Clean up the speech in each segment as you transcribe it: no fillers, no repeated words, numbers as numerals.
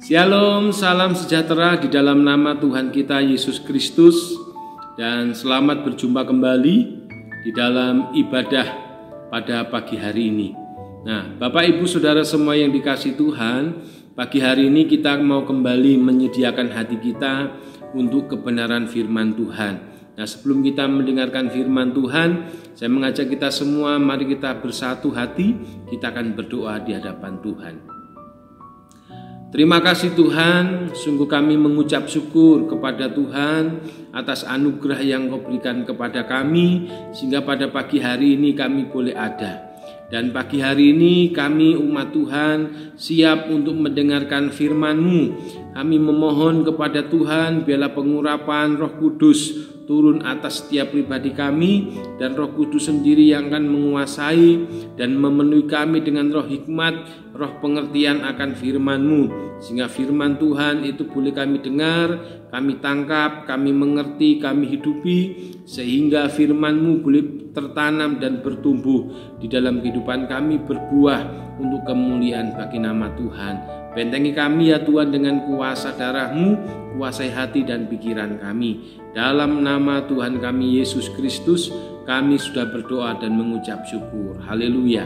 Shalom, salam sejahtera di dalam nama Tuhan kita Yesus Kristus, dan selamat berjumpa kembali di dalam ibadah pada pagi hari ini. Nah, Bapak Ibu Saudara semua yang dikasihi Tuhan, pagi hari ini kita mau kembali menyediakan hati kita untuk kebenaran firman Tuhan. Nah, sebelum kita mendengarkan firman Tuhan, saya mengajak kita semua, mari kita bersatu hati, kita akan berdoa di hadapan Tuhan. Terima kasih Tuhan, sungguh kami mengucap syukur kepada Tuhan atas anugerah yang Kau berikan kepada kami, sehingga pada pagi hari ini kami boleh ada. Dan pagi hari ini kami umat Tuhan siap untuk mendengarkan firman-Mu. Kami memohon kepada Tuhan, biarlah pengurapan Roh Kudus turun atas setiap pribadi kami, dan Roh Kudus sendiri yang akan menguasai dan memenuhi kami dengan roh hikmat, roh pengertian akan firman-Mu, sehingga firman Tuhan itu boleh kami dengar, kami tangkap, kami mengerti, kami hidupi, sehingga firman-Mu boleh tertanam dan bertumbuh di dalam kehidupan kami, berbuah untuk kemuliaan bagi nama Tuhan. Bentengi kami ya Tuhan dengan kuasa darah-Mu, kuasai hati dan pikiran kami. Dalam nama Tuhan kami Yesus Kristus, kami sudah berdoa dan mengucap syukur. Haleluya.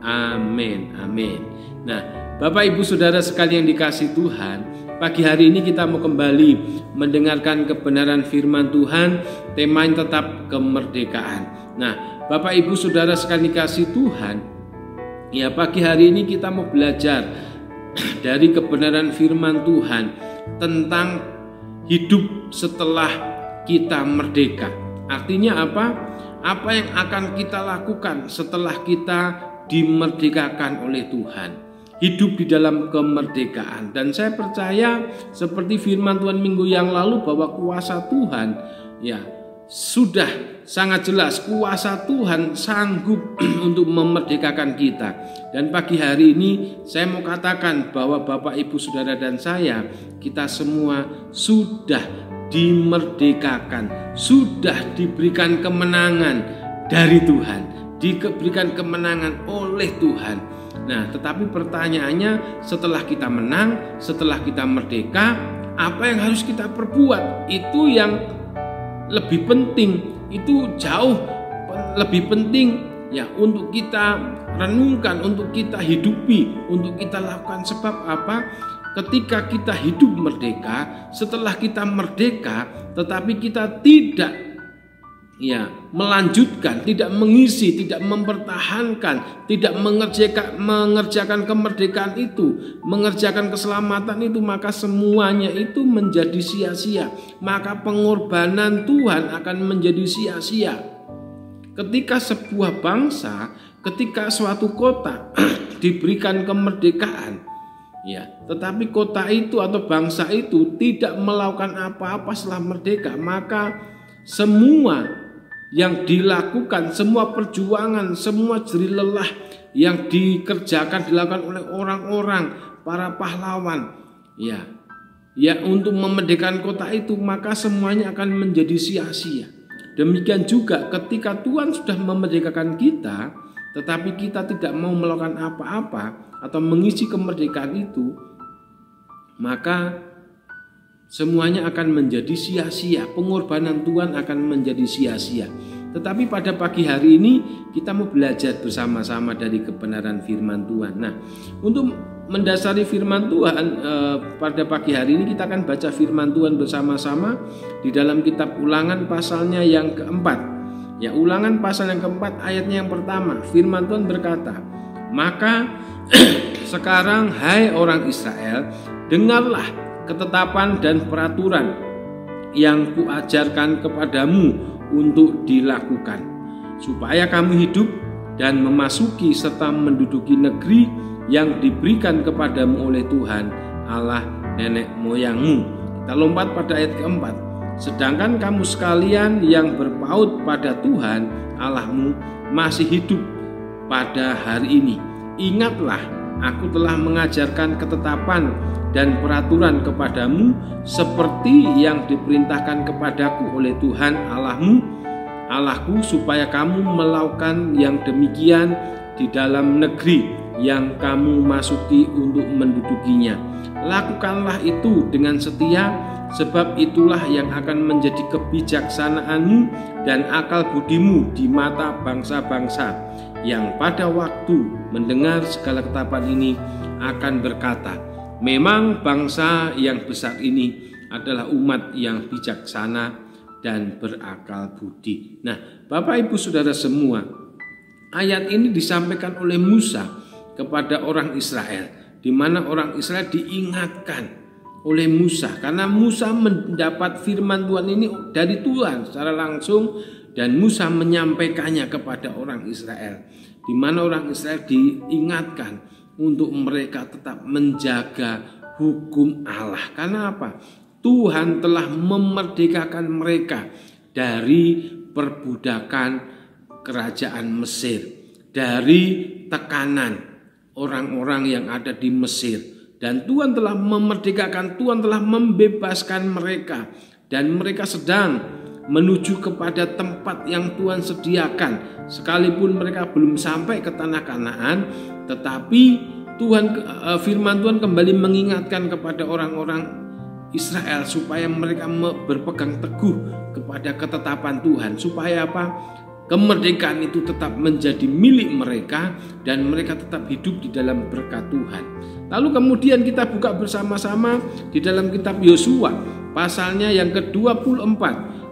Amin. Amin. Nah, Bapak Ibu Saudara sekalian yang dikasihi Tuhan, pagi hari ini kita mau kembali mendengarkan kebenaran firman Tuhan, temanya tetap kemerdekaan. Nah, Bapak Ibu Saudara sekalian dikasihi Tuhan, ya pagi hari ini kita mau belajar dari kebenaran firman Tuhan tentang hidup setelah kita merdeka. Artinya apa? Apa yang akan kita lakukan setelah kita dimerdekakan oleh Tuhan? Hidup di dalam kemerdekaan. Dan saya percaya seperti firman Tuhan minggu yang lalu bahwa kuasa Tuhan ya sudah sangat jelas, kuasa Tuhan sanggup untuk memerdekakan kita. Dan pagi hari ini saya mau katakan bahwa Bapak Ibu Saudara dan saya, kita semua sudah dimerdekakan, sudah diberikan kemenangan dari Tuhan, diberikan kemenangan oleh Tuhan. Nah, tetapi pertanyaannya, setelah kita menang, setelah kita merdeka, apa yang harus kita perbuat? Itu yang lebih penting, itu jauh lebih penting ya untuk kita renungkan, untuk kita hidupi, untuk kita lakukan. Sebab apa? Ketika kita hidup merdeka, setelah kita merdeka, tetapi kita tidak melanjutkan, tidak mengisi, tidak mempertahankan, tidak mengerjakan kemerdekaan itu, mengerjakan keselamatan itu, maka semuanya itu menjadi sia-sia. Maka pengorbanan Tuhan akan menjadi sia-sia. Ketika sebuah bangsa, ketika suatu kota diberikan kemerdekaan, tetapi kota itu atau bangsa itu tidak melakukan apa-apa setelah merdeka, maka semua yang dilakukan, semua perjuangan, semua jerih lelah yang dilakukan oleh orang-orang, para pahlawan, untuk memerdekakan kota itu, maka semuanya akan menjadi sia-sia. Demikian juga ketika Tuhan sudah memerdekakan kita, tetapi kita tidak mau melakukan apa-apa atau mengisi kemerdekaan itu, maka semuanya akan menjadi sia-sia. Pengorbanan Tuhan akan menjadi sia-sia. Tetapi pada pagi hari ini kita mau belajar bersama-sama dari kebenaran firman Tuhan. Nah, untuk mendasari firman Tuhan pada pagi hari ini kita akan baca firman Tuhan bersama-sama di dalam kitab Ulangan pasalnya yang keempat. Ya, Ulangan pasal yang keempat ayatnya yang pertama. Firman Tuhan berkata, "Maka sekarang hai orang Israel, dengarlah ketetapan dan peraturan yang kuajarkan kepadamu untuk dilakukan, supaya kamu hidup dan memasuki serta menduduki negeri yang diberikan kepadamu oleh Tuhan Allah nenek moyangmu." Kita lompat pada ayat keempat. "Sedangkan kamu sekalian yang berpaut pada Tuhan Allahmu masih hidup pada hari ini, ingatlah, aku telah mengajarkan ketetapan dan peraturan kepadamu seperti yang diperintahkan kepadaku oleh Tuhan Allahku, supaya kamu melakukan yang demikian di dalam negeri yang kamu masuki untuk mendudukinya. Lakukanlah itu dengan setia, sebab itulah yang akan menjadi kebijaksanaanmu dan akal budimu di mata bangsa-bangsa yang pada waktu mendengar segala ketetapan ini akan berkata, memang bangsa yang besar ini adalah umat yang bijaksana dan berakal budi. Nah, Bapak Ibu Saudara semua, ayat ini disampaikan oleh Musa kepada orang Israel, di mana orang Israel diingatkan oleh Musa, karena Musa mendapat firman Tuhan ini dari Tuhan secara langsung, dan Musa menyampaikannya kepada orang Israel, di mana orang Israel diingatkan untuk mereka tetap menjaga hukum Allah. Karena apa? Tuhan telah memerdekakan mereka dari perbudakan kerajaan Mesir, dari tekanan orang-orang yang ada di Mesir. Dan Tuhan telah memerdekakan, Tuhan telah membebaskan mereka, dan mereka sedang menuju kepada tempat yang Tuhan sediakan. Sekalipun mereka belum sampai ke tanah Kanaan, tetapi firman Tuhan kembali mengingatkan kepada orang-orang Israel supaya mereka berpegang teguh kepada ketetapan Tuhan, supaya apa? Kemerdekaan itu tetap menjadi milik mereka dan mereka tetap hidup di dalam berkat Tuhan. Lalu kemudian kita buka bersama-sama di dalam kitab Yosua pasalnya yang ke-24.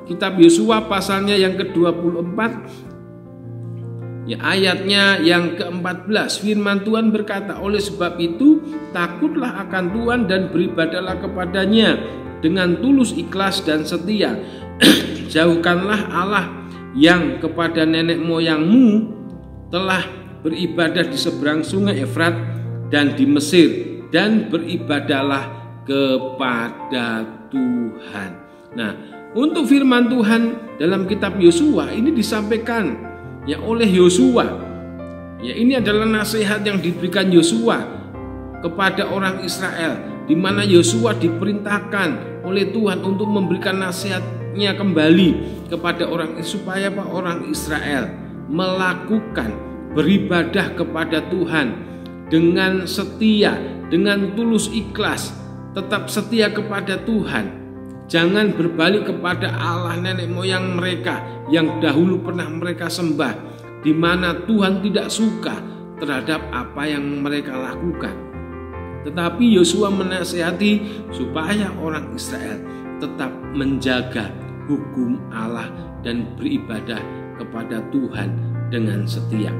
Kitab Yosua pasalnya yang ke-24, ya, ayatnya yang ke-14. Firman Tuhan berkata, oleh sebab itu takutlah akan Tuhan dan beribadahlah kepadanya dengan tulus, ikhlas dan setia. Jauhkanlah Allah yang kepada nenek moyangmu telah beribadah di seberang sungai Efrat dan di Mesir, dan beribadahlah kepada Tuhan. Nah, untuk firman Tuhan dalam kitab Yosua ini disampaikan ya oleh Yosua. Ya, ini adalah nasihat yang diberikan Yosua kepada orang Israel, di mana Yosua diperintahkan oleh Tuhan untuk memberikan nasihatnya kembali kepada supaya orang Israel melakukan beribadah kepada Tuhan dengan setia, dengan tulus ikhlas, tetap setia kepada Tuhan. Jangan berbalik kepada Allah nenek moyang mereka yang dahulu pernah mereka sembah, di mana Tuhan tidak suka terhadap apa yang mereka lakukan. Tetapi Yosua menasihati supaya orang Israel tetap menjaga hukum Allah dan beribadah kepada Tuhan dengan setia.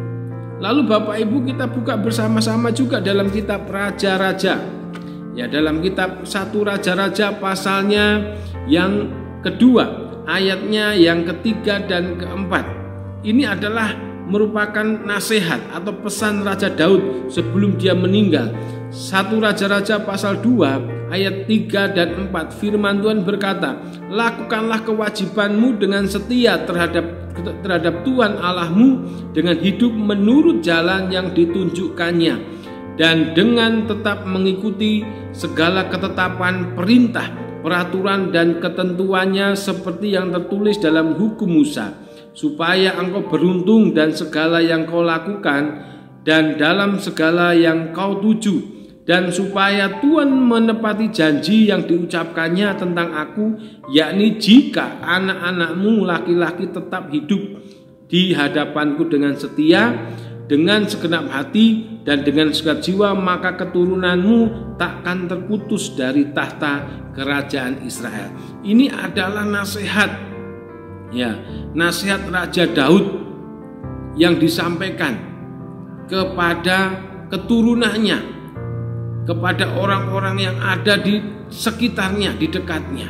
Lalu Bapak Ibu, kita buka bersama-sama juga dalam kitab Raja-Raja. Ya, dalam kitab 1 Raja-Raja pasalnya yang kedua, ayatnya yang ketiga dan keempat. Ini adalah merupakan nasihat atau pesan Raja Daud sebelum dia meninggal. 1 Raja-Raja pasal 2 ayat 3 dan 4, firman Tuhan berkata, lakukanlah kewajibanmu dengan setia terhadap Tuhan Allahmu, dengan hidup menurut jalan yang ditunjukkannya, dan dengan tetap mengikuti segala ketetapan, perintah, peraturan dan ketentuannya seperti yang tertulis dalam hukum Musa, supaya engkau beruntung dan segala yang kau lakukan dan dalam segala yang kau tuju, dan supaya Tuhan menepati janji yang diucapkannya tentang aku, yakni jika anak-anakmu laki-laki tetap hidup di hadapanku dengan setia, dengan segenap hati dan dengan segenap jiwa, maka keturunanmu takkan terputus dari tahta kerajaan Israel. Ini adalah nasihat, ya, nasihat Raja Daud yang disampaikan kepada keturunannya, kepada orang-orang yang ada di sekitarnya, di dekatnya,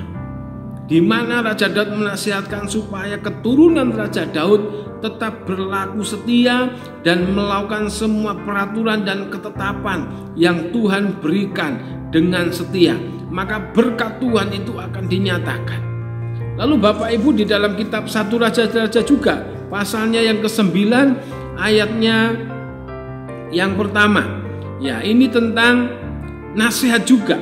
di mana Raja Daud menasihatkan supaya keturunan Raja Daud tetap berlaku setia dan melakukan semua peraturan dan ketetapan yang Tuhan berikan dengan setia, maka berkat Tuhan itu akan dinyatakan. Lalu Bapak Ibu, di dalam kitab 1 Raja-Raja juga pasalnya yang ke-9 ayatnya yang pertama, ya, ini tentang nasihat juga,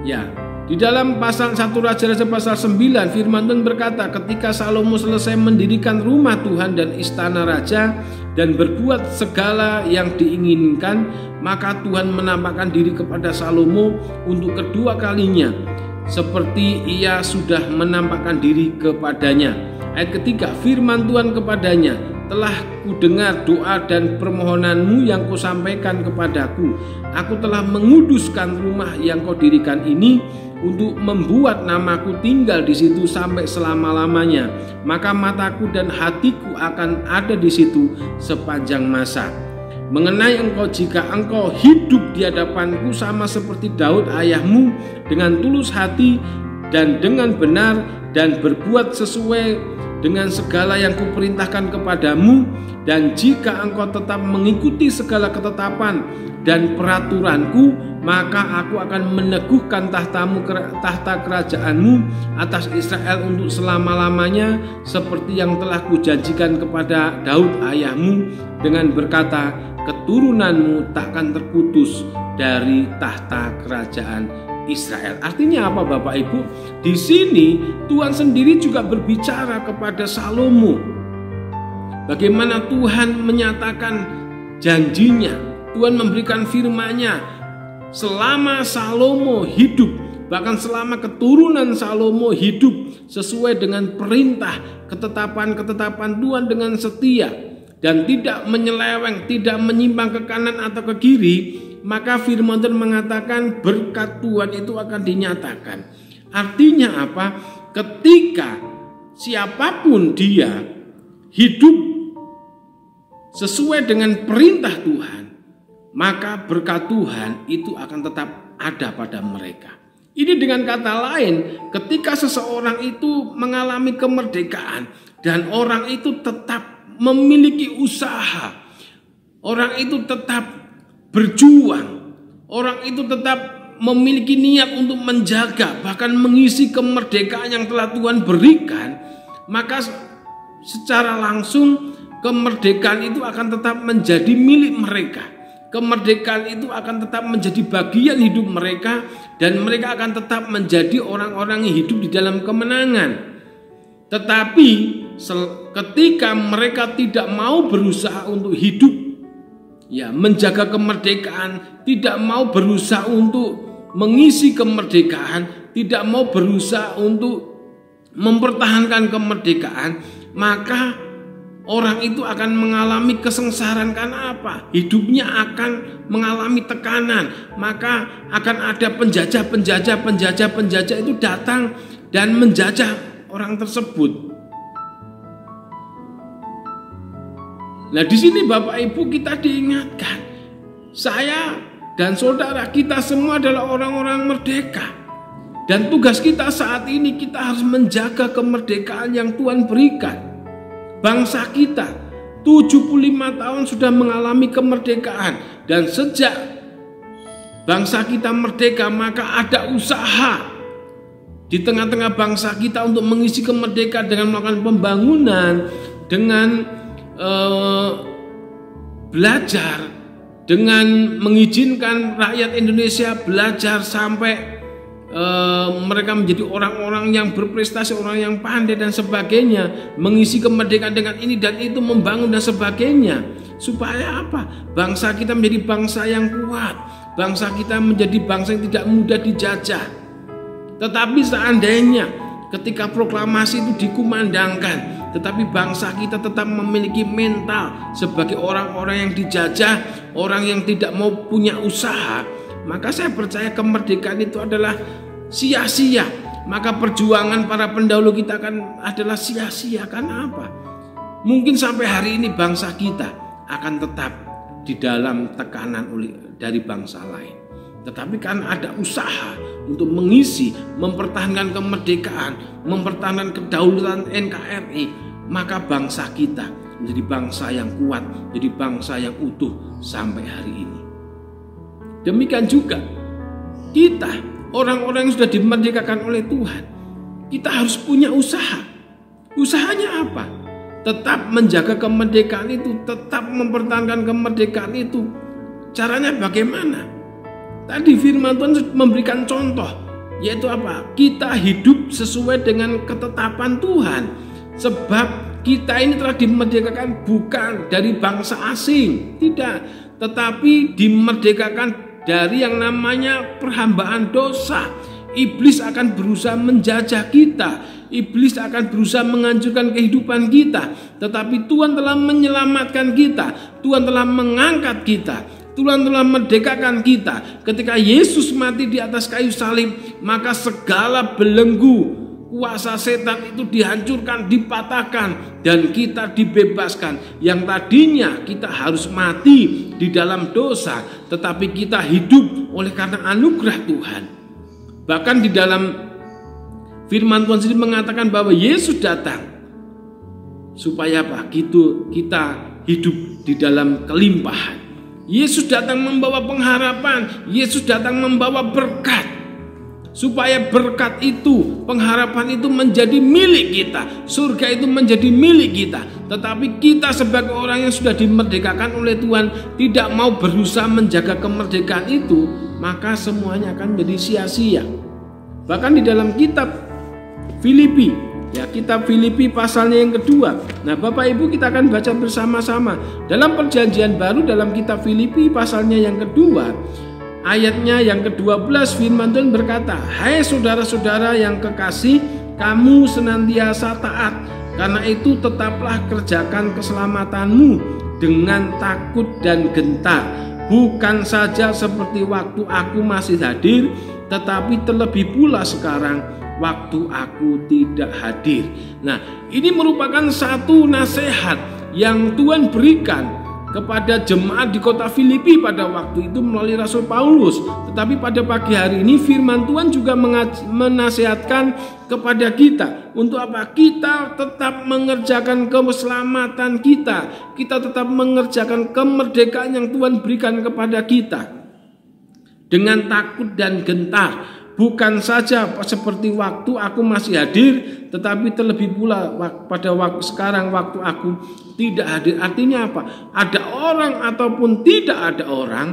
ya. Di dalam pasal 1 Raja-Raja pasal 9, firman Tuhan berkata, ketika Salomo selesai mendirikan rumah Tuhan dan istana raja, dan berbuat segala yang diinginkan, maka Tuhan menampakkan diri kepada Salomo untuk kedua kalinya, seperti ia sudah menampakkan diri kepadanya. Ayat ketiga, firman Tuhan kepadanya, telah kudengar doa dan permohonanmu yang kau sampaikan kepadaku. Aku telah menguduskan rumah yang kau dirikan ini untuk membuat namaku tinggal di situ sampai selama-lamanya. Maka mataku dan hatiku akan ada di situ sepanjang masa. Mengenai engkau, jika engkau hidup di hadapanku sama seperti Daud ayahmu, dengan tulus hati dan dengan benar, dan berbuat sesuai dengan segala yang kuperintahkan kepadamu, dan jika engkau tetap mengikuti segala ketetapan dan peraturanku, maka aku akan meneguhkan tahta kerajaanmu atas Israel untuk selama-lamanya, seperti yang telah kujanjikan kepada Daud ayahmu, dengan berkata, keturunanmu takkan terputus dari tahta kerajaan Israel. Artinya apa Bapak Ibu? Di sini Tuhan sendiri juga berbicara kepada Salomo. Bagaimana Tuhan menyatakan janjinya, Tuhan memberikan firman-Nya selama Salomo hidup, bahkan selama keturunan Salomo hidup sesuai dengan perintah, ketetapan-ketetapan Tuhan dengan setia dan tidak menyeleweng, tidak menyimpang ke kanan atau ke kiri, maka firman Tuhan mengatakan berkat Tuhan itu akan dinyatakan. Artinya apa? Ketika siapapun dia hidup sesuai dengan perintah Tuhan, maka berkat Tuhan itu akan tetap ada pada mereka. Ini dengan kata lain, ketika seseorang itu mengalami kemerdekaan dan orang itu tetap memiliki usaha, orang itu tetap berjuang, orang itu tetap memiliki niat untuk menjaga bahkan mengisi kemerdekaan yang telah Tuhan berikan, maka secara langsung kemerdekaan itu akan tetap menjadi milik mereka. Kemerdekaan itu akan tetap menjadi bagian hidup mereka, dan mereka akan tetap menjadi orang-orang yang hidup di dalam kemenangan. Tetapi ketika mereka tidak mau berusaha untuk hidup, ya, menjaga kemerdekaan, tidak mau berusaha untuk mengisi kemerdekaan, tidak mau berusaha untuk mempertahankan kemerdekaan, maka orang itu akan mengalami kesengsaraan. Karena apa? Hidupnya akan mengalami tekanan, maka akan ada penjajah itu datang dan menjajah orang tersebut. Nah, di sini Bapak Ibu kita diingatkan, saya dan saudara kita semua adalah orang-orang merdeka, dan tugas kita saat ini kita harus menjaga kemerdekaan yang Tuhan berikan. Bangsa kita 75 tahun sudah mengalami kemerdekaan, dan sejak bangsa kita merdeka maka ada usaha di tengah-tengah bangsa kita untuk mengisi kemerdekaan dengan melakukan pembangunan, dengan belajar, dengan mengizinkan rakyat Indonesia belajar sampai mereka menjadi orang-orang yang berprestasi, orang yang pandai dan sebagainya, mengisi kemerdekaan dengan ini dan itu, membangun dan sebagainya. Supaya apa? Bangsa kita menjadi bangsa yang kuat, bangsa kita menjadi bangsa yang tidak mudah dijajah. Tetapi seandainya ketika proklamasi itu dikumandangkan, tetapi bangsa kita tetap memiliki mental sebagai orang-orang yang dijajah, orang yang tidak mau punya usaha, maka saya percaya kemerdekaan itu adalah sia-sia. Maka perjuangan para pendahulu kita adalah sia-sia. Karena apa? Mungkin sampai hari ini bangsa kita akan tetap di dalam tekanan dari bangsa lain. Tetapi kan ada usaha untuk mengisi, mempertahankan kemerdekaan, mempertahankan kedaulatan NKRI, maka bangsa kita menjadi bangsa yang kuat, menjadi bangsa yang utuh sampai hari ini. Demikian juga kita, orang-orang yang sudah dimerdekakan oleh Tuhan, kita harus punya usaha. Usahanya apa? Tetap menjaga kemerdekaan itu, tetap mempertahankan kemerdekaan itu. Caranya bagaimana? Tadi firman Tuhan memberikan contoh, yaitu apa? Kita hidup sesuai dengan ketetapan Tuhan. Sebab kita ini telah dimerdekakan bukan dari bangsa asing, tidak, tetapi dimerdekakan dari yang namanya perhambaan dosa. Iblis akan berusaha menjajah kita, iblis akan berusaha menghancurkan kehidupan kita, tetapi Tuhan telah menyelamatkan kita, Tuhan telah mengangkat kita, Tuhan telah merdekakan kita. Ketika Yesus mati di atas kayu salib, maka segala belenggu kuasa setan itu dihancurkan, dipatahkan, dan kita dibebaskan. Yang tadinya kita harus mati di dalam dosa, tetapi kita hidup oleh karena anugerah Tuhan. Bahkan di dalam firman Tuhan sendiri mengatakan bahwa Yesus datang supaya apa? Kita hidup di dalam kelimpahan. Yesus datang membawa pengharapan, Yesus datang membawa berkat, supaya berkat itu, pengharapan itu menjadi milik kita, surga itu menjadi milik kita. Tetapi kita sebagai orang yang sudah dimerdekakan oleh Tuhan tidak mau berusaha menjaga kemerdekaan itu, maka semuanya akan menjadi sia-sia. Bahkan di dalam kitab Filipi, ya, kitab Filipi pasalnya yang kedua. Nah, Bapak Ibu, kita akan baca bersama-sama dalam Perjanjian Baru, dalam kitab Filipi pasalnya yang kedua, ayatnya yang ke-12. Firman Tuhan berkata, "Hai saudara-saudara yang kekasih, kamu senantiasa taat. Karena itu tetaplah kerjakan keselamatanmu dengan takut dan gentar, bukan saja seperti waktu aku masih hadir, tetapi terlebih pula sekarang waktu aku tidak hadir." Nah, ini merupakan satu nasihat yang Tuhan berikan kepada jemaat di kota Filipi pada waktu itu melalui Rasul Paulus. Tetapi pada pagi hari ini firman Tuhan juga menasihatkan kepada kita untuk apa? Kita tetap mengerjakan keselamatan kita. Kita tetap mengerjakan kemerdekaan yang Tuhan berikan kepada kita dengan takut dan gentar. Bukan saja seperti waktu aku masih hadir, tetapi terlebih pula pada waktu sekarang waktu aku tidak hadir. Artinya apa? Ada orang ataupun tidak ada orang,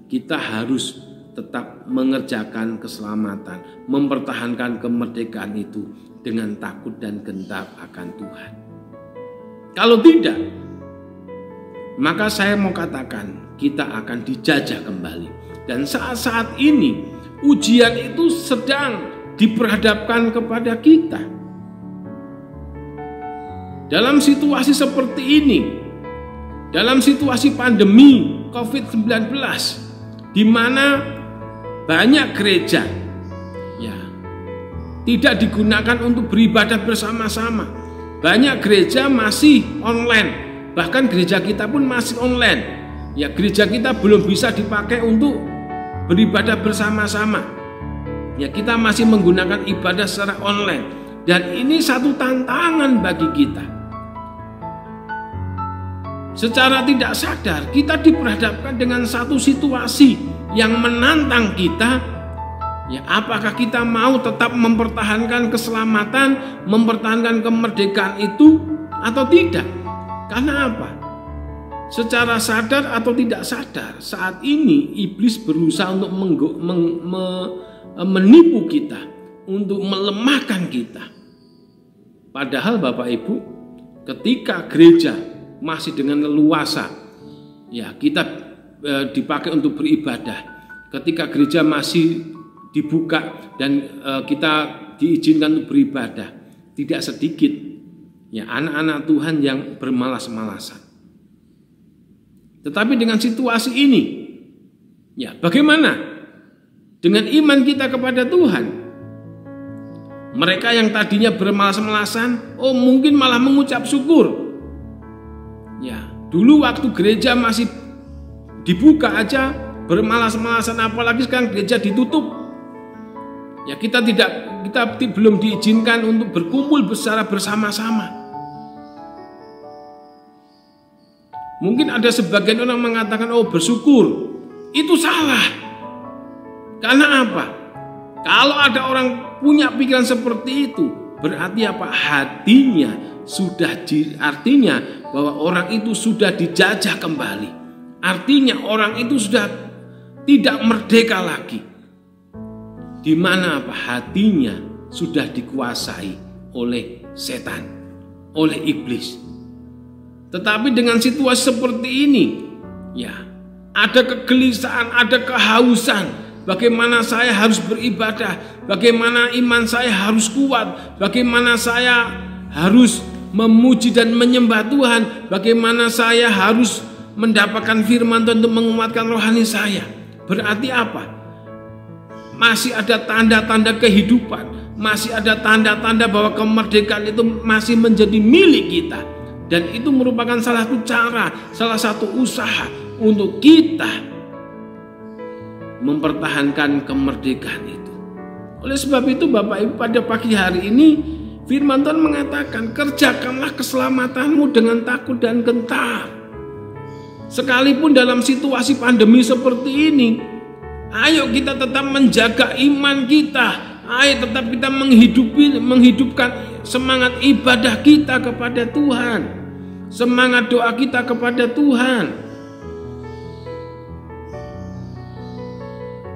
kita harus tetap mengerjakan keselamatan, mempertahankan kemerdekaan itu dengan takut dan gentar akan Tuhan. Kalau tidak, maka saya mau katakan kita akan dijajah kembali. Dan saat-saat ini ujian itu sedang diperhadapkan kepada kita. Dalam situasi seperti ini, dalam situasi pandemi COVID-19, di mana banyak gereja ya tidak digunakan untuk beribadah bersama-sama. Banyak gereja masih online, bahkan gereja kita pun masih online. Ya, gereja kita belum bisa dipakai untuk beribadah bersama-sama. Ya, kita masih menggunakan ibadah secara online, dan ini satu tantangan bagi kita. Secara tidak sadar kita diperhadapkan dengan satu situasi yang menantang kita. Ya, apakah kita mau tetap mempertahankan keselamatan, mempertahankan kemerdekaan itu atau tidak? Karena apa? Secara sadar atau tidak sadar, saat ini iblis berusaha untuk menipu kita, untuk melemahkan kita. Padahal Bapak Ibu, ketika gereja masih dengan leluasa, ya kita dipakai untuk beribadah. Ketika gereja masih dibuka dan kita diizinkan untuk beribadah, tidak sedikit ya anak-anak Tuhan yang bermalas-malasan. Tetapi dengan situasi ini, ya bagaimana dengan iman kita kepada Tuhan? Mereka yang tadinya bermalas-malasan, mungkin malah mengucap syukur. Ya, dulu waktu gereja masih dibuka aja bermalas-malasan, apalagi sekarang gereja ditutup. Ya, kita belum diizinkan untuk berkumpul secara bersama-sama. Mungkin ada sebagian orang mengatakan, bersyukur. Itu salah. Karena apa? Kalau ada orang punya pikiran seperti itu, berarti apa? Hatinya artinya bahwa orang itu sudah dijajah kembali. Artinya orang itu sudah tidak merdeka lagi. Di mana apa? Hatinya sudah dikuasai oleh setan. oleh iblis. Tetapi dengan situasi seperti ini, ya, ada kegelisahan, ada kehausan. Bagaimana saya harus beribadah, bagaimana iman saya harus kuat, bagaimana saya harus memuji dan menyembah Tuhan, bagaimana saya harus mendapatkan firman Tuhan untuk menguatkan rohani saya. Berarti apa? Masih ada tanda-tanda kehidupan, masih ada tanda-tanda bahwa kemerdekaan itu masih menjadi milik kita. Dan itu merupakan salah satu cara, salah satu usaha untuk kita mempertahankan kemerdekaan itu. Oleh sebab itu Bapak Ibu, pada pagi hari ini firman Tuhan mengatakan, kerjakanlah keselamatanmu dengan takut dan gentar. Sekalipun dalam situasi pandemi seperti ini, ayo kita tetap menjaga iman kita. Ayo tetap kita menghidupkan semangat ibadah kita kepada Tuhan, semangat doa kita kepada Tuhan.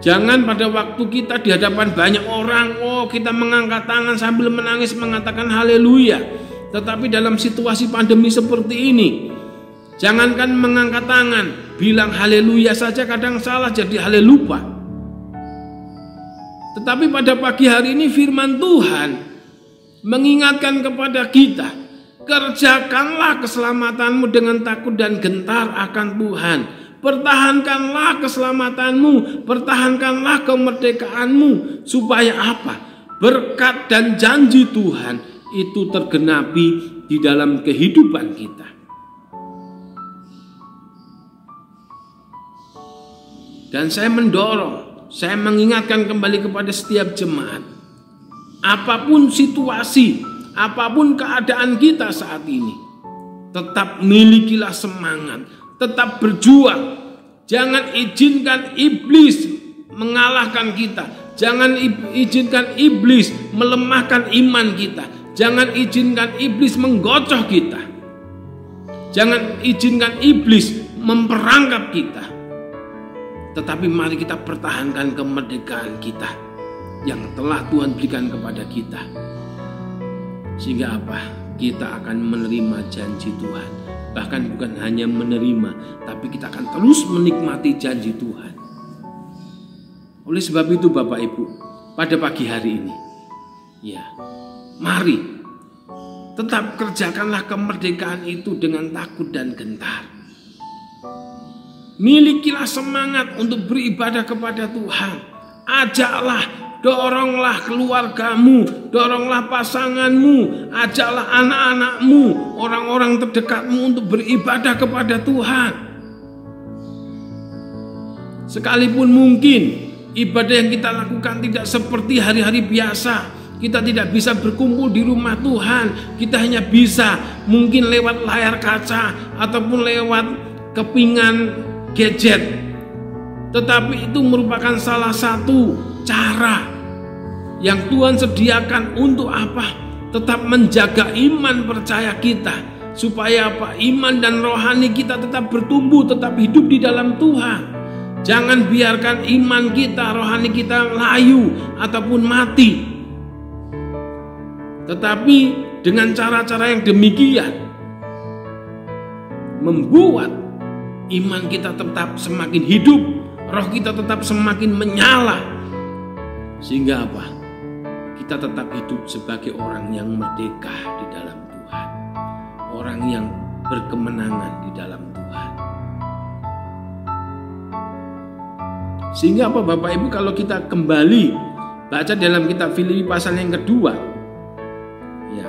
Jangan pada waktu kita di hadapan banyak orang, kita mengangkat tangan sambil menangis mengatakan haleluya. Tetapi dalam situasi pandemi seperti ini, jangankan mengangkat tangan, bilang haleluya saja kadang salah, jadi halelupa. Tetapi pada pagi hari ini firman Tuhan mengingatkan kepada kita, kerjakanlah keselamatanmu dengan takut dan gentar akan Tuhan. Pertahankanlah keselamatanmu, pertahankanlah kemerdekaanmu, supaya apa? Berkat dan janji Tuhan itu tergenapi di dalam kehidupan kita. Dan saya mendorong, saya mengingatkan kembali kepada setiap jemaat, apapun situasi, apapun keadaan kita saat ini, tetap milikilah semangat, tetap berjuang. Jangan izinkan iblis mengalahkan kita. Jangan izinkan iblis melemahkan iman kita. Jangan izinkan iblis menggocoh kita. Jangan izinkan iblis memperangkap kita. Tetapi mari kita pertahankan kemerdekaan kita yang telah Tuhan berikan kepada kita. Sehingga apa? Kita akan menerima janji Tuhan. Bahkan bukan hanya menerima, tapi kita akan terus menikmati janji Tuhan. Oleh sebab itu Bapak Ibu, pada pagi hari ini, ya, mari tetap kerjakanlah kemerdekaan itu dengan takut dan gentar. Milikilah semangat untuk beribadah kepada Tuhan. Ajaklah, doronglah keluargamu, doronglah pasanganmu, ajaklah anak-anakmu, orang-orang terdekatmu untuk beribadah kepada Tuhan. Sekalipun mungkin ibadah yang kita lakukan tidak seperti hari-hari biasa, kita tidak bisa berkumpul di rumah Tuhan, kita hanya bisa mungkin lewat layar kaca ataupun lewat kepingan gadget. Tetapi itu merupakan salah satu cara yang Tuhan sediakan untuk apa? Tetap menjaga iman percaya kita, supaya apa? Iman dan rohani kita tetap bertumbuh, tetap hidup di dalam Tuhan. Jangan biarkan iman kita, rohani kita layu ataupun mati. Tetapi dengan cara-cara yang demikian membuat iman kita tetap semakin hidup, roh kita tetap semakin menyala. Sehingga apa? Kita tetap hidup sebagai orang yang merdeka di dalam Tuhan, orang yang berkemenangan di dalam Tuhan. Sehingga apa Bapak Ibu, kalau kita kembali baca dalam kitab Filipi pasal yang kedua, ya,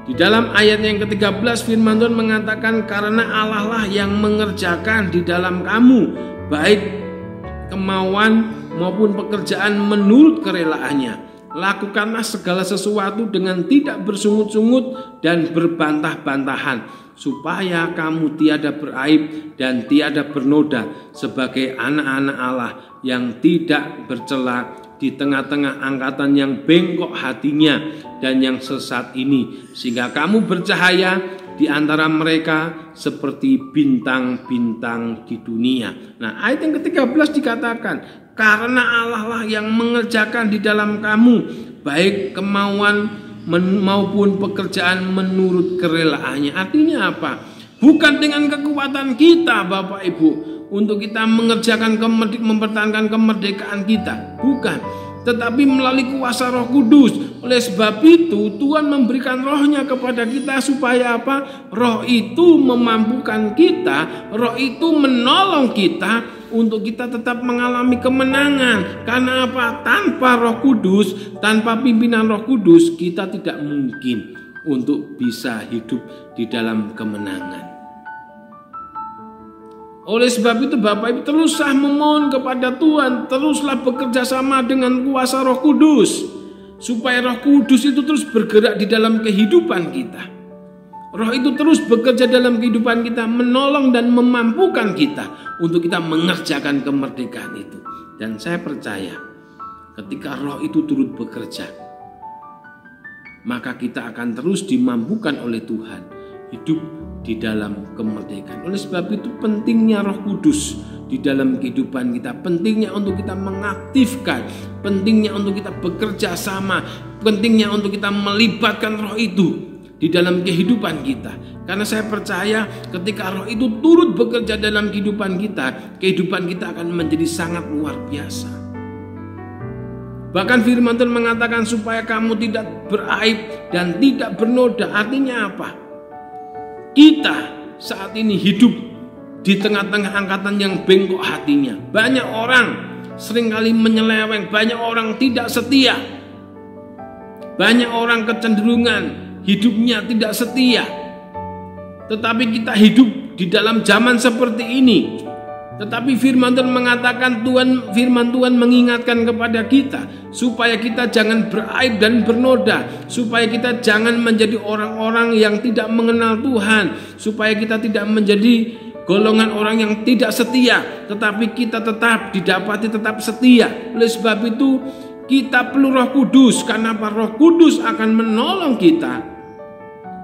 di dalam ayat yang ke-13 firman Tuhan mengatakan, karena Allah lah yang mengerjakan di dalam kamu baik kemauan maupun pekerjaan menurut kerelaannya. Lakukanlah segala sesuatu dengan tidak bersungut-sungut dan berbantah-bantahan, supaya kamu tiada beraib dan tiada bernoda sebagai anak-anak Allah yang tidak bercela di tengah-tengah angkatan yang bengkok hatinya dan yang sesat ini, sehingga kamu bercahaya di antara mereka seperti bintang-bintang di dunia. Nah, ayat yang ke-13 dikatakan, karena Allah lah yang mengerjakan di dalam kamu baik kemauan maupun pekerjaan menurut kerelaannya. Artinya apa? Bukan dengan kekuatan kita Bapak Ibu untuk kita mengerjakan mempertahankan kemerdekaan kita, bukan, tetapi melalui kuasa Roh Kudus. Oleh sebab itu Tuhan memberikan Roh-Nya kepada kita supaya apa? Roh itu memampukan kita, Roh itu menolong kita untuk kita tetap mengalami kemenangan. Karena apa? Tanpa Roh Kudus, tanpa pimpinan Roh Kudus, kita tidak mungkin untuk bisa hidup di dalam kemenangan. Oleh sebab itu Bapak Ibu teruslah memohon kepada Tuhan, teruslah bekerja sama dengan kuasa Roh Kudus, supaya Roh Kudus itu terus bergerak di dalam kehidupan kita. Roh itu terus bekerja dalam kehidupan kita, menolong dan memampukan kita untuk kita mengerjakan kemerdekaan itu. Dan saya percaya ketika Roh itu turut bekerja, maka kita akan terus dimampukan oleh Tuhan hidup di dalam kemerdekaan. Oleh sebab itu pentingnya Roh Kudus di dalam kehidupan kita, pentingnya untuk kita mengaktifkan, pentingnya untuk kita bekerja sama, pentingnya untuk kita melibatkan Roh itu di dalam kehidupan kita. Karena saya percaya ketika Roh itu turut bekerja dalam kehidupan kita akan menjadi sangat luar biasa. Bahkan firman Tuhan mengatakan supaya kamu tidak beraib dan tidak bernoda. Artinya apa? Kita saat ini hidup di tengah-tengah angkatan yang bengkok hatinya. Banyak orang seringkali menyeleweng, banyak orang tidak setia, banyak orang kecenderungan hidupnya tidak setia. Tetapi kita hidup di dalam zaman seperti ini. Tetapi firman Tuhan mengatakan, firman Tuhan mengingatkan kepada kita supaya kita jangan beraib dan bernoda, supaya kita jangan menjadi orang-orang yang tidak mengenal Tuhan, supaya kita tidak menjadi golongan orang yang tidak setia, tetapi kita tetap didapati tetap setia. Oleh sebab itu kita perlu Roh Kudus, karena Roh Kudus akan menolong kita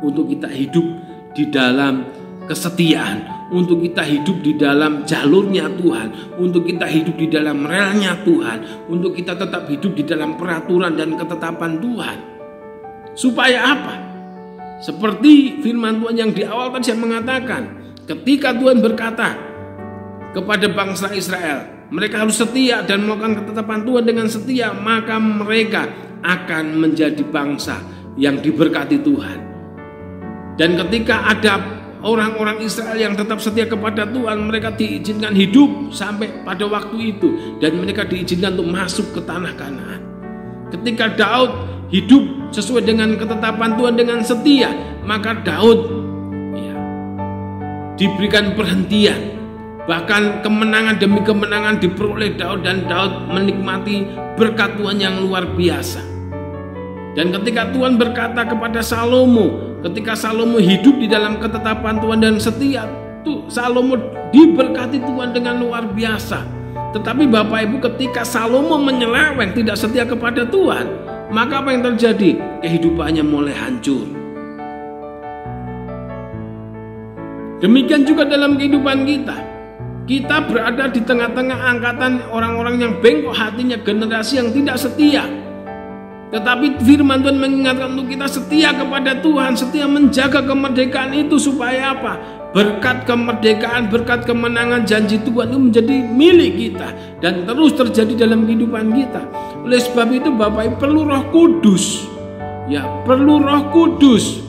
untuk kita hidup di dalam kesetiaan, untuk kita hidup di dalam jalurnya Tuhan, untuk kita hidup di dalam relnya Tuhan, untuk kita tetap hidup di dalam peraturan dan ketetapan Tuhan. Supaya apa? Seperti firman Tuhan yang di awal tadi saya mengatakan, ketika Tuhan berkata kepada bangsa Israel, mereka harus setia dan melakukan ketetapan Tuhan dengan setia, maka mereka akan menjadi bangsa yang diberkati Tuhan. Dan ketika ada orang-orang Israel yang tetap setia kepada Tuhan, mereka diizinkan hidup sampai pada waktu itu, dan mereka diizinkan untuk masuk ke tanah Kanaan. Ketika Daud hidup sesuai dengan ketetapan Tuhan dengan setia, maka Daud diberikan perhentian, bahkan kemenangan demi kemenangan diperoleh Daud, dan Daud menikmati berkat Tuhan yang luar biasa. Dan ketika Tuhan berkata kepada Salomo, ketika Salomo hidup di dalam ketetapan Tuhan dan setia, Salomo diberkati Tuhan dengan luar biasa. Tetapi Bapak Ibu, ketika Salomo menyeleweng, tidak setia kepada Tuhan, maka apa yang terjadi? Kehidupannya mulai hancur. Demikian juga dalam kehidupan kita. Kita berada di tengah-tengah angkatan orang-orang yang bengkok hatinya, generasi yang tidak setia. Tetapi firman Tuhan mengingatkan untuk kita setia kepada Tuhan, setia menjaga kemerdekaan itu, supaya apa? Berkat kemerdekaan, berkat kemenangan janji Tuhan itu menjadi milik kita dan terus terjadi dalam kehidupan kita. Oleh sebab itu Bapak Ibu perlu Roh Kudus. Ya, perlu Roh Kudus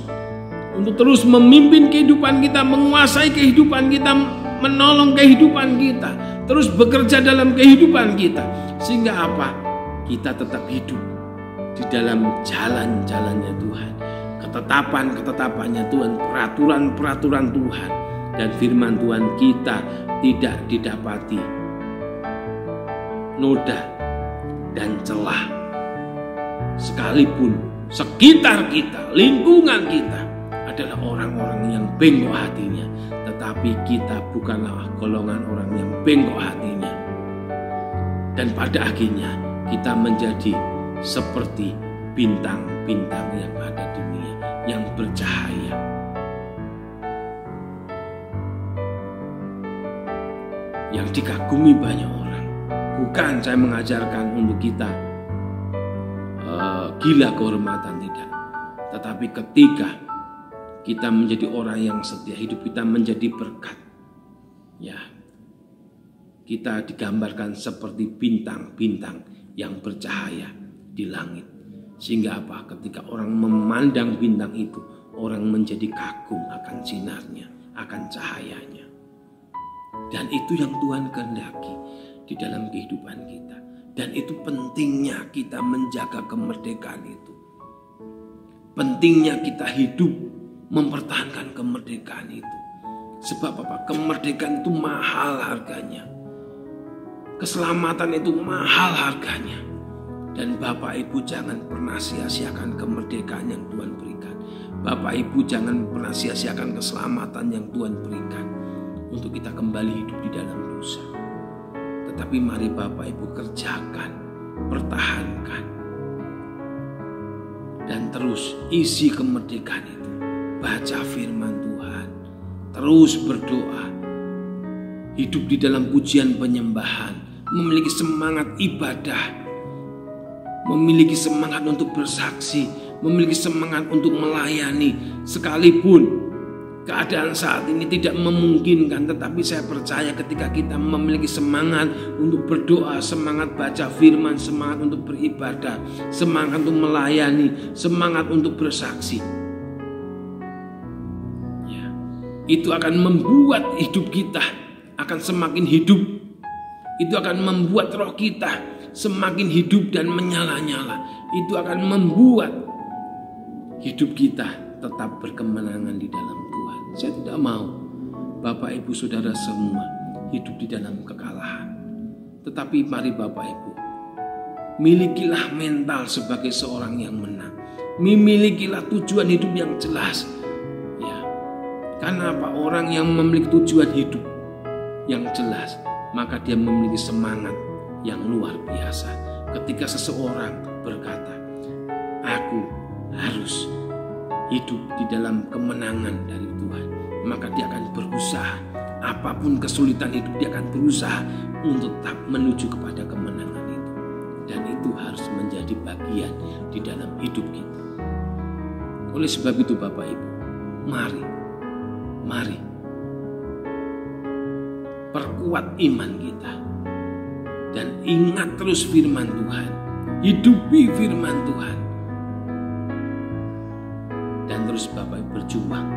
untuk terus memimpin kehidupan kita, menguasai kehidupan kita, menolong kehidupan kita, terus bekerja dalam kehidupan kita, sehingga apa? Kita tetap hidup di dalam jalan-jalannya Tuhan, ketetapan-ketetapannya Tuhan, peraturan-peraturan Tuhan, dan firman Tuhan kita tidak didapati noda dan celah. Sekalipun sekitar kita, lingkungan kita adalah orang-orang yang bengkok hatinya, tetapi kita bukanlah golongan orang yang bengkok hatinya. Dan pada akhirnya kita menjadi seperti bintang-bintang yang ada di dunia, yang bercahaya. Yang dikagumi banyak orang. Bukan saya mengajarkan untuk kita gila kehormatan, tidak. Tetapi ketika kita menjadi orang yang setia, hidup kita menjadi berkat. Ya, kita digambarkan seperti bintang-bintang yang bercahaya di langit. Sehingga apa? Ketika orang memandang bintang itu, orang menjadi kagum akan sinarnya, akan cahayanya. Dan itu yang Tuhan kehendaki di dalam kehidupan kita. Dan itu pentingnya kita menjaga kemerdekaan itu. Pentingnya kita hidup mempertahankan kemerdekaan itu. Sebab apa? Kemerdekaan itu mahal harganya. Keselamatan itu mahal harganya. Dan Bapak Ibu jangan pernah sia-siakan kemerdekaan yang Tuhan berikan. Bapak Ibu jangan pernah sia-siakan keselamatan yang Tuhan berikan untuk kita kembali hidup di dalam dosa. Tetapi mari Bapak Ibu kerjakan, pertahankan, dan terus isi kemerdekaan itu. Baca firman Tuhan, terus berdoa, hidup di dalam pujian penyembahan, memiliki semangat ibadah, memiliki semangat untuk bersaksi, memiliki semangat untuk melayani. Sekalipun keadaan saat ini tidak memungkinkan, tetapi saya percaya ketika kita memiliki semangat untuk berdoa, semangat baca firman, semangat untuk beribadah, semangat untuk melayani, semangat untuk bersaksi, ya, itu akan membuat hidup kita akan semakin hidup. Itu akan membuat roh kita semakin hidup dan menyala-nyala. Itu akan membuat hidup kita tetap berkemenangan di dalam Tuhan. Saya tidak mau Bapak Ibu Saudara semua hidup di dalam kekalahan. Tetapi mari Bapak Ibu, milikilah mental sebagai seorang yang menang. Milikilah tujuan hidup yang jelas. Ya. Karena apa? Orang yang memiliki tujuan hidup yang jelas, maka dia memiliki semangat yang luar biasa. Ketika seseorang berkata, aku harus hidup di dalam kemenangan dari Tuhan, maka dia akan berusaha. Apapun kesulitan hidup, dia akan berusaha untuk tetap menuju kepada kemenangan itu. Dan itu harus menjadi bagian di dalam hidup kita. Oleh sebab itu Bapak Ibu, mari perkuat iman kita. Dan ingat terus firman Tuhan. Hidupi firman Tuhan. Dan terus Bapak Ibu berjuang.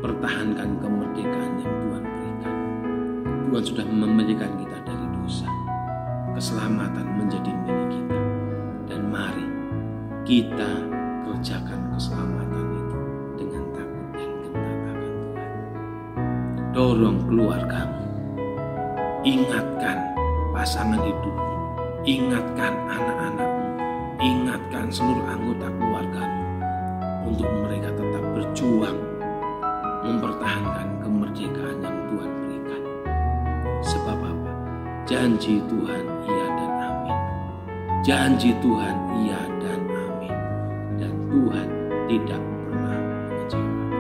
Pertahankan kemerdekaan yang Tuhan berikan. Tuhan sudah memerdekakan kita dari dosa. Keselamatan menjadi milik kita. Dan mari kita kerjakan keselamatan itu dengan takut dan gentar akan Tuhan. Dorong keluargamu. Ingatkan pasangan hidupmu, ingatkan anak-anakmu, ingatkan seluruh anggota keluargamu untuk mereka tetap berjuang mempertahankan kemerdekaan yang Tuhan berikan. Sebab apa? Janji Tuhan iya dan amin. Janji Tuhan iya dan amin. Dan Tuhan tidak pernah mengecewakan.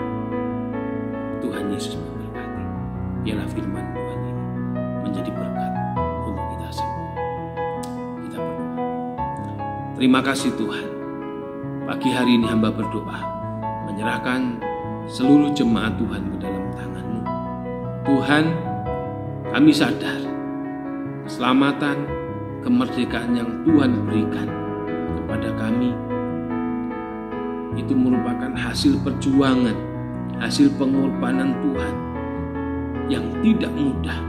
Tuhan Yesus memberkati. Biarlah firman Tuhan ini menjadi berkat untuk kita semua. Kita berdoa. Terima kasih Tuhan. Pagi hari ini hamba berdoa, menyerahkan seluruh jemaat Tuhan ke dalam tangan-Mu. Tuhan, kami sadar keselamatan, kemerdekaan yang Tuhan berikan kepada kami itu merupakan hasil perjuangan, hasil pengorbanan Tuhan yang tidak mudah.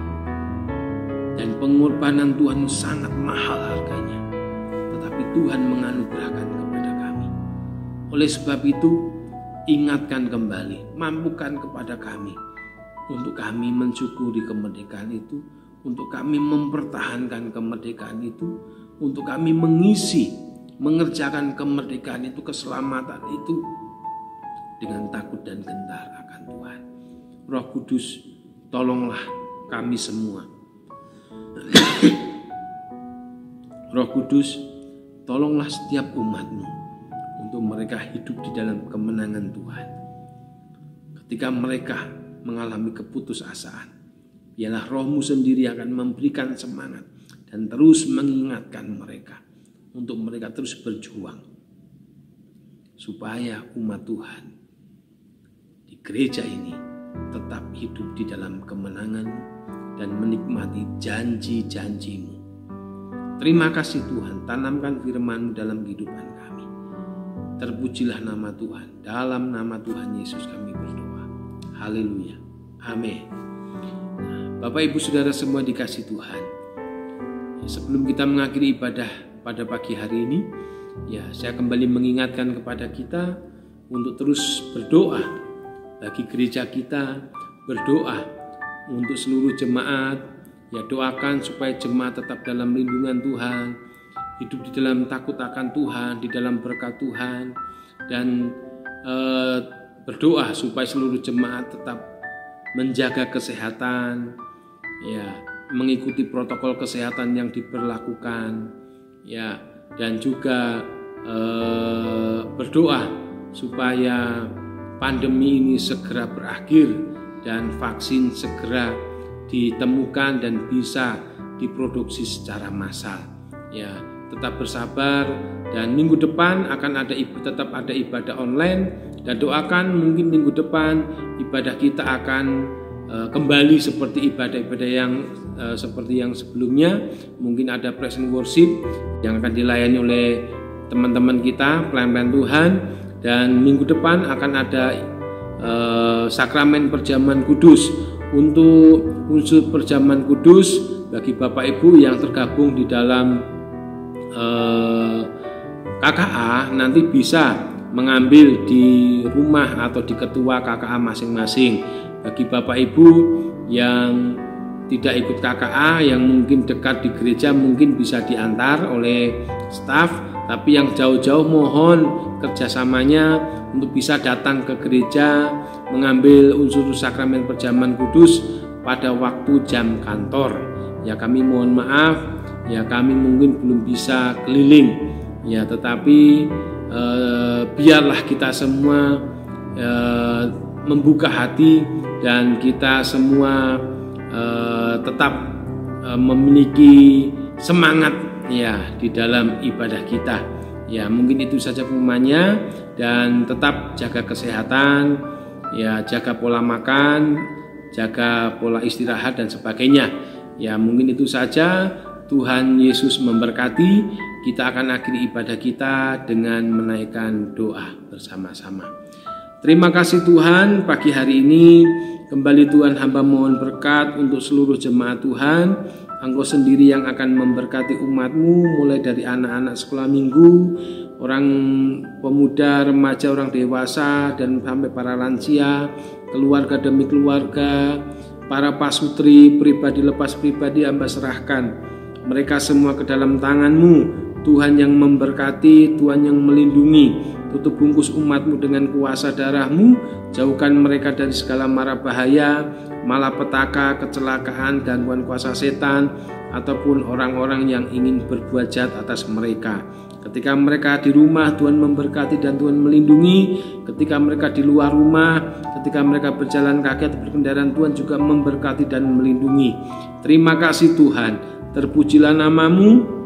Dan pengorbanan Tuhan sangat mahal harganya. Tetapi Tuhan menganugerahkan kepada kami. Oleh sebab itu, ingatkan kembali, mampukan kepada kami untuk kami mensyukuri kemerdekaan itu, untuk kami mempertahankan kemerdekaan itu, untuk kami mengisi, mengerjakan kemerdekaan itu, keselamatan itu dengan takut dan gentar akan Tuhan. Roh Kudus, tolonglah kami semua. Roh Kudus, tolonglah setiap umat-Mu untuk mereka hidup di dalam kemenangan Tuhan. Ketika mereka mengalami keputusasaan, biarlah Roh-Mu sendiri akan memberikan semangat dan terus mengingatkan mereka untuk mereka terus berjuang. supaya umat Tuhan di gereja ini tetap hidup di dalam kemenangan dan menikmati janji-janji-Mu. Terima kasih Tuhan, tanamkan firman-Mu dalam kehidupan kami. Terpujilah nama Tuhan, dalam nama Tuhan Yesus kami berdoa. Haleluya, amin. Bapak Ibu Saudara semua dikasih Tuhan, sebelum kita mengakhiri ibadah pada pagi hari ini, saya kembali mengingatkan kepada kita untuk terus berdoa bagi gereja kita, berdoa untuk seluruh jemaat. Doakan supaya jemaat tetap dalam lindungan Tuhan, hidup di dalam takut akan Tuhan, di dalam berkat Tuhan, dan berdoa supaya seluruh jemaat tetap menjaga kesehatan, mengikuti protokol kesehatan yang diberlakukan, dan juga berdoa supaya pandemi ini segera berakhir dan vaksin segera ditemukan dan bisa diproduksi secara massal. Tetap bersabar, dan minggu depan akan tetap ada ibadah online, dan doakan mungkin minggu depan ibadah kita akan kembali seperti ibadah-ibadah yang seperti yang sebelumnya. Mungkin ada praise and worship yang akan dilayani oleh teman-teman kita, pelayan Tuhan, dan minggu depan akan ada sakramen perjamuan kudus. Untuk unsur perjamuan kudus bagi Bapak Ibu yang tergabung di dalam KKA, nanti bisa mengambil di rumah atau di ketua KKA masing-masing. Bagi Bapak Ibu yang tidak ikut KKA, yang mungkin dekat di gereja, mungkin bisa diantar oleh staf, tapi yang jauh-jauh mohon kerjasamanya untuk bisa datang ke gereja mengambil unsur sakramen perjamuan kudus pada waktu jam kantor. Kami mohon maaf, kami mungkin belum bisa keliling, tetapi biarlah kita semua membuka hati, dan kita semua tetap memiliki semangat di dalam ibadah kita. Mungkin itu saja pengumumannya, dan tetap jaga kesehatan, jaga pola makan, jaga pola istirahat dan sebagainya. Mungkin itu saja. Tuhan Yesus memberkati. Kita akan akhiri ibadah kita dengan menaikkan doa bersama-sama. Terima kasih Tuhan, pagi hari ini kembali Tuhan hamba mohon berkat untuk seluruh jemaat Tuhan. Engkau sendiri yang akan memberkati umat-Mu, mulai dari anak-anak sekolah minggu, orang pemuda, remaja, orang dewasa, dan sampai para lansia, keluarga demi keluarga, para pasutri, pribadi lepas pribadi, hamba serahkan mereka semua ke dalam tangan-Mu. Tuhan yang memberkati, Tuhan yang melindungi, tutup bungkus umat-Mu dengan kuasa darah-Mu, jauhkan mereka dari segala mara bahaya, malapetaka, kecelakaan, gangguan kuasa setan, ataupun orang-orang yang ingin berbuat jahat atas mereka. Ketika mereka di rumah, Tuhan memberkati dan Tuhan melindungi. Ketika mereka di luar rumah, ketika mereka berjalan kaki atau berkendaraan, Tuhan juga memberkati dan melindungi. Terima kasih Tuhan, terpujilah nama-Mu.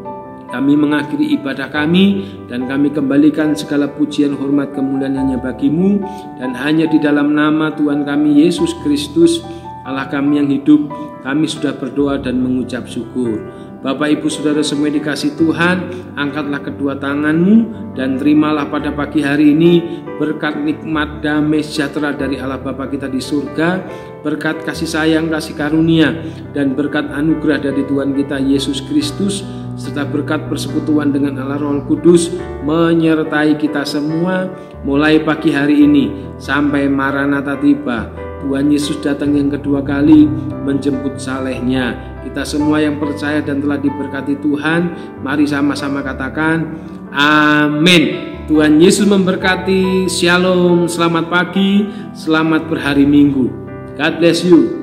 Kami mengakhiri ibadah kami, dan kami kembalikan segala pujian, hormat, kemuliaan hanya bagi-Mu, dan hanya di dalam nama Tuhan kami Yesus Kristus, Allah kami yang hidup, kami sudah berdoa dan mengucap syukur. Bapak Ibu Saudara semua dikasih Tuhan, angkatlah kedua tangan-Mu dan terimalah pada pagi hari ini berkat nikmat damai sejahtera dari Allah Bapa kita di surga, berkat kasih sayang, kasih karunia, dan berkat anugerah dari Tuhan kita Yesus Kristus, serta berkat persekutuan dengan Allah Roh Kudus menyertai kita semua mulai pagi hari ini sampai Maranatha tiba. Tuhan Yesus datang yang kedua kali menjemput salehnya. Kita semua yang percaya dan telah diberkati Tuhan, mari sama-sama katakan amin. Tuhan Yesus memberkati. Shalom, selamat pagi, selamat berhari Minggu. God bless you.